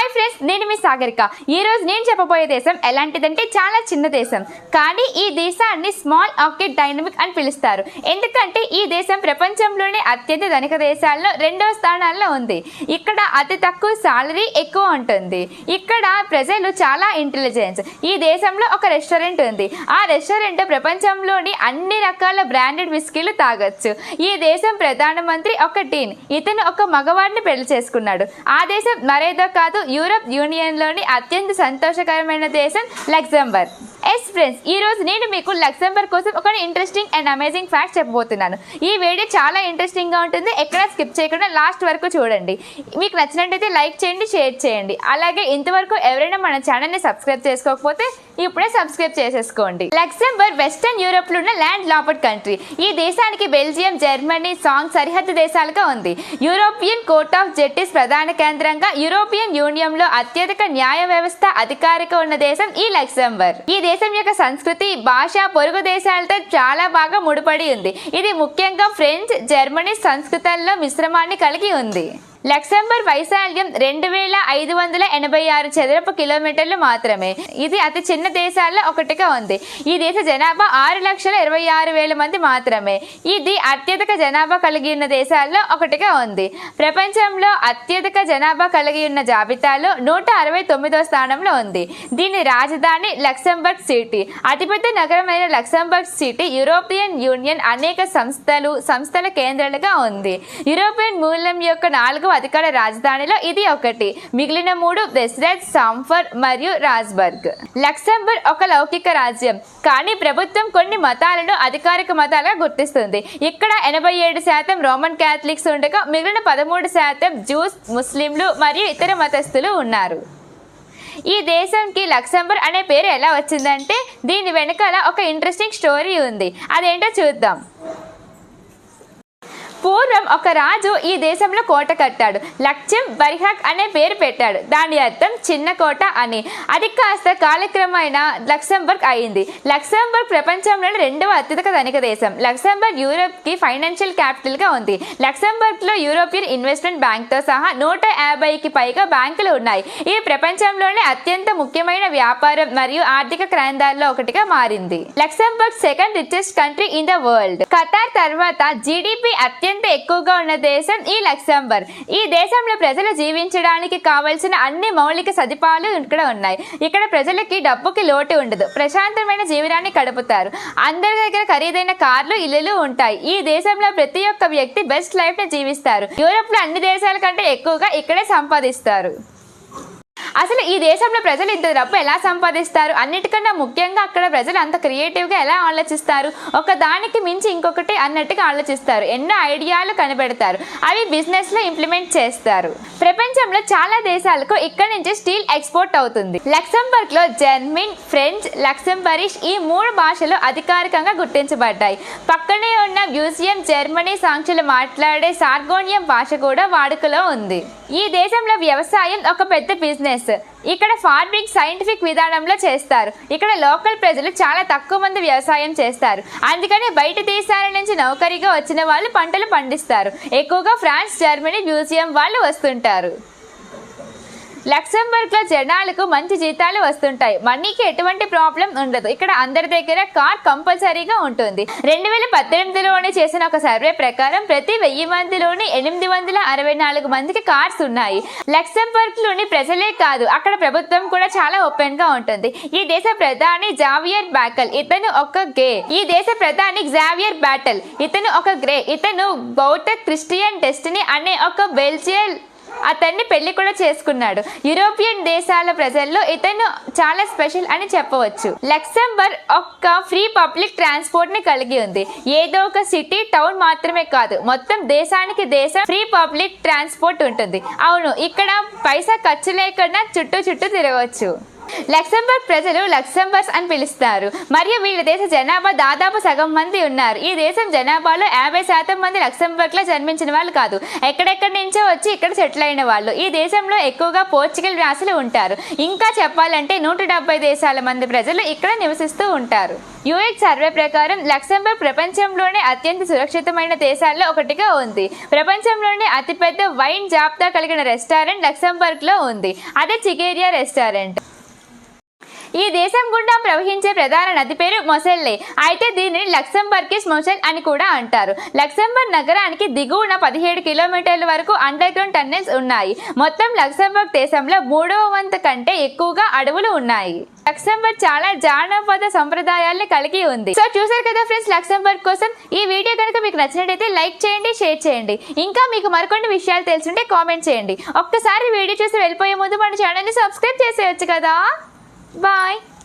Hi friends, నేను మీ సాగరిక. ఈ రోజు నేను చెప్పబోయే దేశం ఎలాంటిదంటే చాలా చిన్న దేశం, కానీ ఈ దేశాన్ని స్మాల్ ఆర్కిడ్ డైనమిక్ అని పిలుస్తారు. ఎందుకంటే ఈ దేశం ప్రపంచంలోనే అత్యంత ధనిక దేశాల్లో 2వ స్థానాల్లో ఉంది. ఇక్కడ అతి తక్కువ సాలరీ ఎక్కువ ఉంటుంది. ఇక్కడ ప్రజలు చాలా ఇంటెలిజెన్స్. ఈ దేశంలో ఒక రెస్టారెంట్ ఉంది. ఆ రెస్టారెంట్ ప్రపంచంలోని అన్ని రకాల బ్రాండెడ్ విస్కీలు తాగొచ్చు. ఈ దేశం ప్రధానమంత్రి ఒక టీన్. ఇతను ఒక మగవాడిని పెళ్లి చేసుకున్నాడు. ఆ దేశం మరేదో కాదు, యూరప్ యూనియన్ లోని అత్యంత సంతోషకరమైన దేశం లక్సెంబర్గ్. ఎస్ ఫ్రెండ్స్, ఈ రోజు నేను మీకు లక్సెంబర్గ్ కోసం ఒక ఇంట్రెస్టింగ్ అండ్ అమేజింగ్ ఫ్యాక్ట్ చెప్పబోతున్నాను. ఈ వీడియో చాలా ఇంట్రెస్టింగ్ గా ఉంటుంది. ఎక్కడ స్కిప్ చేయకుండా లాస్ట్ వరకు చూడండి. మీకు నచ్చినట్టయితే లైక్ చేయండి, షేర్ చేయండి. అలాగే ఇంతవరకు ఎవరైనా మన ఛానల్ ని సబ్స్క్రైబ్ చేసుకోకపోతే ఇప్పుడే సబ్స్క్రైబ్ చేసేసుకోండి. లక్సెంబర్గ్ వెస్టర్న్ యూరోప్ లో ఉన్న ల్యాండ్ లాక్డ్ కంట్రీ. ఈ దేశానికి బెల్జియం, జర్మనీ, సాంగ్ సరిహద్దు దేశాలుగా ఉంది. యూరోపియన్ కోర్ట్ ఆఫ్ జస్టిస్ ప్రధాన కేంద్రంగా యూరోపియన్ యూనియన్ లో అత్యధిక న్యాయ వ్యవస్థ అధికారిక ఉన్న దేశం ఈ లక్సెంబర్గ్. ఈ దేశం యొక్క సంస్కృతి, భాష పొరుగు దేశాలతో చాలా బాగా ముడిపడి ఉంది. ఇది ముఖ్యంగా ఫ్రెంచ్, జర్మనీ సంస్కృతుల్లో మిశ్రమాన్ని కలిగి ఉంది. లక్సెంబర్గ్ వైశాల్యం 2586 చదరపు కిలోమీటర్లు మాత్రమే. ఇది అతి చిన్న దేశాల్లో ఒకటిగా ఉంది. ఈ దేశ జనాభా 6,26,000 మంది మాత్రమే. ఇది అత్యధిక జనాభా కలిగి ఉన్న దేశాల్లో ఒకటిగా ఉంది. ప్రపంచంలో అత్యధిక జనాభా కలిగి ఉన్న జాబితాలో 169వ స్థానంలో ఉంది. దీని రాజధాని లక్సెంబర్గ్ సిటీ. అతిపెద్ద నగరమైన లక్సెంబర్గ్ సిటీ యూరోపియన్ యూనియన్ అనేక సంస్థల కేంద్రాలుగా ఉంది. యూరోపియన్ మూలం యొక్క 4వ అధికార రాజధానిలో ఇది ఒకటి. మిగిలిన 3 బ్రెస్లెట్, సాంఫర్ మరియు రాస్బర్గ్. లక్సెంబర్గ్ ఒక లౌకిక రాజ్యం, కానీ ప్రభుత్వం కొన్ని మతాలను అధికారిక మతాలుగా గుర్తిస్తుంది. ఇక్కడ 87% రోమన్ క్యాథలిక్స్ ఉండగా మిగిలిన 13% జూస్, ముస్లింలు మరియు ఇతర మతస్థులు ఉన్నారు. ఈ దేశంకి లక్సెంబర్గ్ అనే పేరు ఎలా వచ్చిందంటే దీని వెనకాల ఒక ఇంట్రెస్టింగ్ స్టోరీ ఉంది. అదేంటో చూద్దాం. పూర్వం ఒక రాజు ఈ దేశంలో కోట కట్టాడు. లక్సెంబర్గ్ అనే పేరు పెట్టాడు. దాని అర్థం చిన్న కోట అని. అది కాస్త కాలక్రమేణా లక్సెంబర్గ్ అయింది. లక్సెంబర్గ్ ప్రపంచంలోని 2వ అత్యధిక ధనిక దేశం. లక్సెంబర్గ్ యూరోప్ కి ఫైనాన్షియల్ క్యాపిటల్ గా ఉంది. లక్సెంబర్గ్ లో యూరోపియన్ ఇన్వెస్ట్మెంట్ బ్యాంక్ తో సహా 150కి పైగా బ్యాంకులు ఉన్నాయి. ఇది ప్రపంచంలోనే అత్యంత ముఖ్యమైన వ్యాపారం మరియు ఆర్థిక కేంద్రాల్లో ఒకటిగా మారింది. Luxembourg second richest country in the world. Qatar తర్వాత జీడిపి అత్యంత ఎక్కువగా ఉన్న దేశం ఈ లక్సెంబర్గ్. ఈ దేశంలో ప్రజలు జీవించడానికి కావలసిన అన్ని మౌలిక సదుపాయాలు ఇక్కడ ఉన్నాయి. ఇక్కడ ప్రజలకి డబ్బుకి లోటు ఉండదు. ప్రశాంతమైన జీవనాన్ని గడుపుతారు. అందరి దగ్గర ఖరీదైన కార్లు, ఇల్లులు ఉంటాయి. ఈ దేశంలో ప్రతి ఒక్క వ్యక్తి బెస్ట్ లైఫ్ ని జీవిస్తారు. యూరోప్ లో అన్ని దేశాల కంటే ఎక్కువగా ఇక్కడే సంపాదిస్తారు. అసలు ఈ దేశంలో ప్రజలు ఇంత డబ్బు ఎలా సంపాదిస్తారు? అన్నిటికన్నా ముఖ్యంగా అక్కడ ప్రజలు అంత క్రియేటివ్గా ఎలా ఆలోచిస్తారు? ఒక దానికి మించి ఇంకొకటి అన్నట్టుగా ఆలోచిస్తారు. ఎన్నో ఐడియాలు కనిపెడతారు. అవి బిజినెస్లో ఇంప్లిమెంట్ చేస్తారు. ప్రపంచంలో చాలా దేశాలకు ఇక్కడ నుంచి స్టీల్ ఎక్స్పోర్ట్ అవుతుంది. లక్సెంబర్గ్లో జర్మన్, ఫ్రెంచ్, లక్సెంబరిష్ ఈ 3 భాషలు అధికారికంగా గుర్తించబడ్డాయి. పక్కనే ఉన్న మ్యూజియం జర్మనీ సాంక్షులు మాట్లాడే సార్గోనియం భాష కూడా వాడుకలో ఉంది. ఈ దేశంలో వ్యవసాయం ఒక పెద్ద బిజినెస్. ఇక్కడ ఫార్మింగ్ సైంటిఫిక్ విధానంలో చేస్తారు. ఇక్కడ లోకల్ ప్రజలు చాలా తక్కువ మంది వ్యవసాయం చేస్తారు. అందుకని బయట దేశాల నుంచి నౌకరీగా వచ్చిన వాళ్ళు పంటలు పండిస్తారు. ఎక్కువగా ఫ్రాన్స్, జర్మనీ, మ్యూజియం వాళ్ళు వస్తుంటారు. లక్సెంబర్గ్ లో జనాలకు మంచి జీతాలు వస్తుంటాయి. మనీకి ఎటువంటి ప్రాబ్లం ఉండదు. ఇక్కడ అందరి దగ్గర కార్ కంపల్సరీగా ఉంటుంది. 2018లోనే చేసిన ఒక సర్వే ప్రకారం ప్రతి 1000 మందిలోని 864 మందికి కార్స్ ఉన్నాయి. లక్సెంబర్గ్ లోని ప్రజలే కాదు, అక్కడ ప్రభుత్వం కూడా చాలా ఓపెన్ గా ఉంటుంది. ఈ దేశ ప్రధాని జావియర్ బ్యాటెల్, ఇతను ఒక గే. ఈ దేశ ప్రధాని జావియర్ బ్యాటెల్, ఇతను ఒక గ్రే. ఇతను బౌద్ధ క్రిస్టియన్ డెస్టినీ అనే ఒక బెల్జియన్ అతన్ని పెళ్లి కూడా చేసుకున్నాడు. యూరోపియన్ దేశాల ప్రజల్లో ఇతను చాలా స్పెషల్ అని చెప్పవచ్చు. లక్సెంబర్గ్ ఒక ఫ్రీ పబ్లిక్ ట్రాన్స్పోర్ట్ ని కలిగి ఉంది. ఏదో ఒక సిటీ, టౌన్ మాత్రమే కాదు, మొత్తం దేశానికి దేశం ఫ్రీ పబ్లిక్ ట్రాన్స్పోర్ట్ ఉంటుంది. అవును, ఇక్కడ పైసా ఖర్చు లేకుండా చుట్టూ తిరగవచ్చు. లక్సెంబర్గ్ ప్రజలు లక్సెంబర్గ్స్ అని పిలుస్తారు మరియు వీళ్ళ దేశ జనాభా దాదాపు సగం మంది ఉన్నారు. ఈ దేశం జనాభాలో 50% మంది లక్సెంబర్గ్ లో జన్మించిన వాళ్ళు కాదు, ఎక్కడెక్కడి నుంచో వచ్చి ఇక్కడ సెటిల్ అయిన వాళ్ళు. ఈ దేశంలో ఎక్కువగా పోర్చుగల్ వాసులు ఉంటారు. ఇంకా చెప్పాలంటే 170 దేశాల మంది ప్రజలు ఇక్కడ నివసిస్తూ ఉంటారు. యూఎక్ సర్వే ప్రకారం లక్సెంబర్గ్ ప్రపంచంలోనే అత్యంత సురక్షితమైన దేశాల్లో ఒకటిగా ఉంది. ప్రపంచంలోనే అతిపెద్ద వైన్ జాబితా కలిగిన రెస్టారెంట్ లక్సెంబర్గ్ లో ఉంది, అదే చిగేరియా రెస్టారెంట్. ఈ దేశం గుండా ప్రవహించే ప్రధాన నది పేరు మొసెల్లే. అయితే దీనిని లక్సెంబర్గిష్ మొసెల్ అని కూడా అంటారు. లక్సెంబర్గ్ నగరానికి దిగువన 17 కిలోమీటర్ల వరకు అండర్ గ్రౌండ్ టన్నెల్స్ ఉన్నాయి. మొత్తం లక్సెంబర్గ్ దేశంలో 3వ వంతు కంటే ఎక్కువగా అడవులు ఉన్నాయి. లక్సెంబర్గ్ చాలా జానపద సంప్రదాయాల్ని కలిగి ఉంది. సో చూసారు కదా ఫ్రెండ్స్ లక్సెంబర్గ్ కోసం. ఈ వీడియో కనుక మీకు నచ్చినట్టయితే లైక్ చేయండి, షేర్ చేయండి. ఇంకా మీకు మరికొన్ని విషయాలు తెలుసుంటే కామెంట్ చేయండి. ఒక్కసారి వీడియో చూసి వెళ్ళిపోయే ముందు మన ఛానల్ని సబ్స్క్రైబ్ చేసేయచ్చు కదా. Bye.